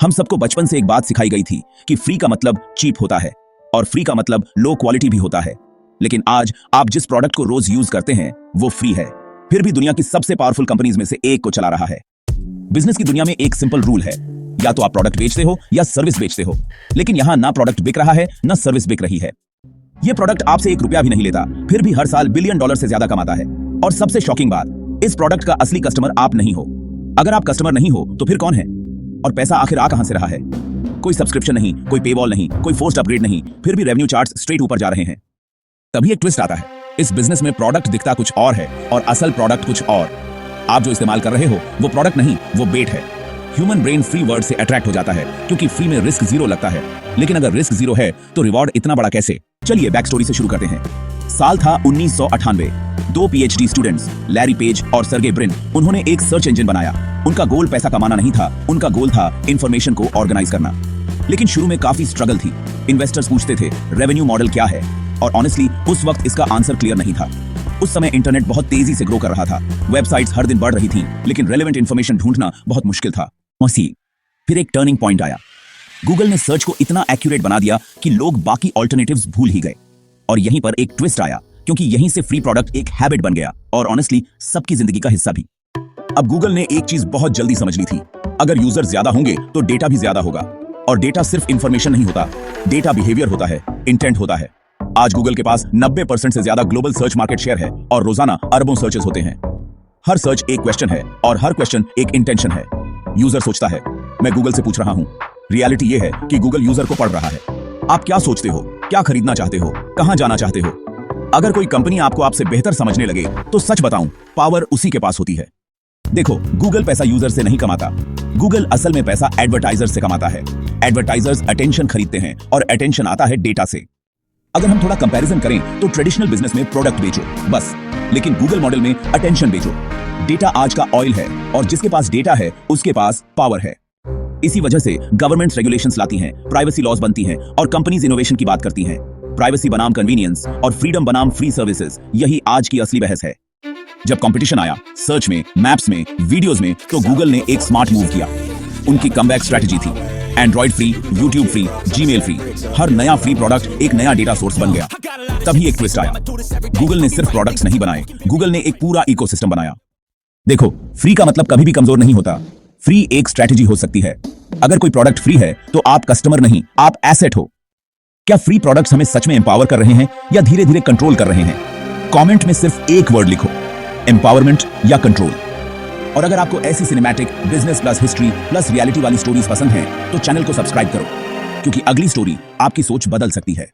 हम सबको बचपन से एक बात सिखाई गई थी कि फ्री का मतलब चीप होता है और फ्री का मतलब लो क्वालिटी भी होता है। लेकिन आज आप जिस प्रोडक्ट को रोज यूज करते हैं वो फ्री है, फिर भी दुनिया की सबसे पावरफुल कंपनीज में से एक को चला रहा है। बिजनेस की दुनिया में एक सिंपल रूल है, या तो आप प्रोडक्ट बेचते हो या सर्विस बेचते हो, लेकिन यहां ना प्रोडक्ट बिक रहा है ना सर्विस बिक रही है। ये प्रोडक्ट आपसे ₹1 भी नहीं लेता, फिर भी हर साल $1 बिलियन से ज्यादा कमाता है। और सबसे शॉकिंग बात, इस प्रोडक्ट का असली कस्टमर आप नहीं हो। अगर आप कस्टमर नहीं हो तो फिर कौन है? और पैसा आखिर आ कहां से रहा है? कोई सब्सक्रिप्शन नहीं, कोई पेवॉल नहीं, कोई फोर्स्ड अपग्रेड नहीं, फिर भी रेवेन्यू चार्ट्स स्ट्रेट ऊपर जा रहे हैं। तभी एक ट्विस्ट आता है, इस बिजनेस में प्रोडक्ट दिखता कुछ और है और असल प्रोडक्ट कुछ और। आप जो इस्तेमाल कर रहे हो वो प्रोडक्ट नहीं, वो बेट है। ह्यूमन ब्रेन फ्री वर्ड से अट्रैक्ट हो जाता है क्योंकि फ्री में रिस्क जीरो लगता है, लेकिन अगर रिस्क जीरो है तो रिवॉर्ड इतना बड़ा कैसे? चलिए बैक स्टोरी से शुरू करते हैं। साल था 1998। 2 PhD स्टूडेंट्स लैरी पेज और सर्गे ब्रिन, उन्होंने एक सर्च इंजन बनाया। उनका गोल पैसा कमाना नहीं था, उनका गोल था इंफॉर्मेशन को ऑर्गेनाइज करना। लेकिन शुरू में काफी स्ट्रगल थी। इन्वेस्टर्स पूछते थे रेवेन्यू मॉडल क्या है, और ऑनेस्टली उस वक्त इसका आंसर क्लियर नहीं था। उस समय इंटरनेट बहुत तेजी से ग्रो कर रहा था, वेबसाइट्स हर दिन बढ़ रही थी, लेकिन रेलेवेंट इंफॉर्मेशन ढूंढना बहुत मुश्किल था। फिर एक टर्निंग पॉइंट आया। गूगल ने सर्च को इतना एक्यूरेट बना दिया कि लोग बाकी ऑल्टरनेटिव्स भूल ही गए। और यहीं पर एक ट्विस्ट आया, क्योंकि यहीं से फ्री प्रोडक्ट एक हैबिट बन गया और ऑनेस्टली सबकी जिंदगी का हिस्सा भी। अब गूगल ने एक चीज बहुत जल्दी समझ ली थी, अगर यूजर ज्यादा होंगे तो डेटा भी ज्यादा होगा। और डेटा सिर्फ इंफॉर्मेशन नहीं होता, डेटा बिहेवियर होता है, इंटेंट होता है। आज गूगल के पास 90% से ज्यादा ग्लोबल सर्च मार्केट शेयर है और रोजाना अरबों सर्चेस होते हैं। हर सर्च एक क्वेश्चन है और हर क्वेश्चन एक इंटेंशन है। यूजर सोचता है, मैं गूगल से पूछ रहा हूं। रियलिटी यह है कि गूगल यूजर को पढ़ रहा है। आप क्या सोचते हो, क्या खरीदना चाहते हो, कहां जाना चाहते हो? अगर कोई कंपनी आपको आपसे बेहतर समझने लगे तो सच बताऊं, पावर उसी के पास होती है। देखो, गूगल पैसा यूजर से नहीं कमाता, गूगल असल में पैसा एडवर्टाइजर से कमाता है। एडवर्टाइजर्स अटेंशन खरीदते हैं और अटेंशन आता है डेटा से। अगर हम थोड़ा कंपैरिजन करें तो ट्रेडिशनल बिजनेस में प्रोडक्ट बेचो बस, लेकिन गूगल मॉडल में अटेंशन बेचो। डेटा आज का ऑयल है और जिसके पास डेटा है उसके पास पावर है। इसी वजह से गवर्नमेंट्स रेगुलेशंस लाती हैं, प्राइवेसी लॉज बनती हैं और कंपनीज इनोवेशन की बात करती हैं। प्राइवेसी बनाम कन्वीनियंस और फ्रीडम बनाम फ्री सर्विसेज, यही आज की असली बहस है। जब कंपटीशन आया सर्च में, मैप्स में, वीडियोस में, तो गूगल ने एक स्मार्ट मूव किया। उनकी कमबैक स्ट्रेटजी थी Android free, YouTube free, Gmail free. हर नया फ्री प्रोडक्ट एक नया डेटा सोर्स बन गया। तभी एक ट्विस्ट आया, गूगल ने सिर्फ प्रोडक्ट्स नहीं बनाए, गूगल ने एक पूरा इकोसिस्टम बनाया। देखो, फ्री का मतलब कभी भी कमजोर नहीं होता। फ्री एक स्ट्रेटजी हो सकती है। अगर कोई प्रोडक्ट फ्री है तो आप कस्टमर नहीं, आप एसेट हो। क्या फ्री प्रोडक्ट्स हमें सच में एम्पावर कर रहे हैं या धीरे धीरे कंट्रोल कर रहे हैं? कमेंट में सिर्फ एक वर्ड लिखो, एम्पावरमेंट या कंट्रोल। और अगर आपको ऐसी cinematic, business plus history plus reality वाली स्टोरीज पसंद हैं तो चैनल को सब्सक्राइब करो, क्योंकि अगली स्टोरी आपकी सोच बदल सकती है।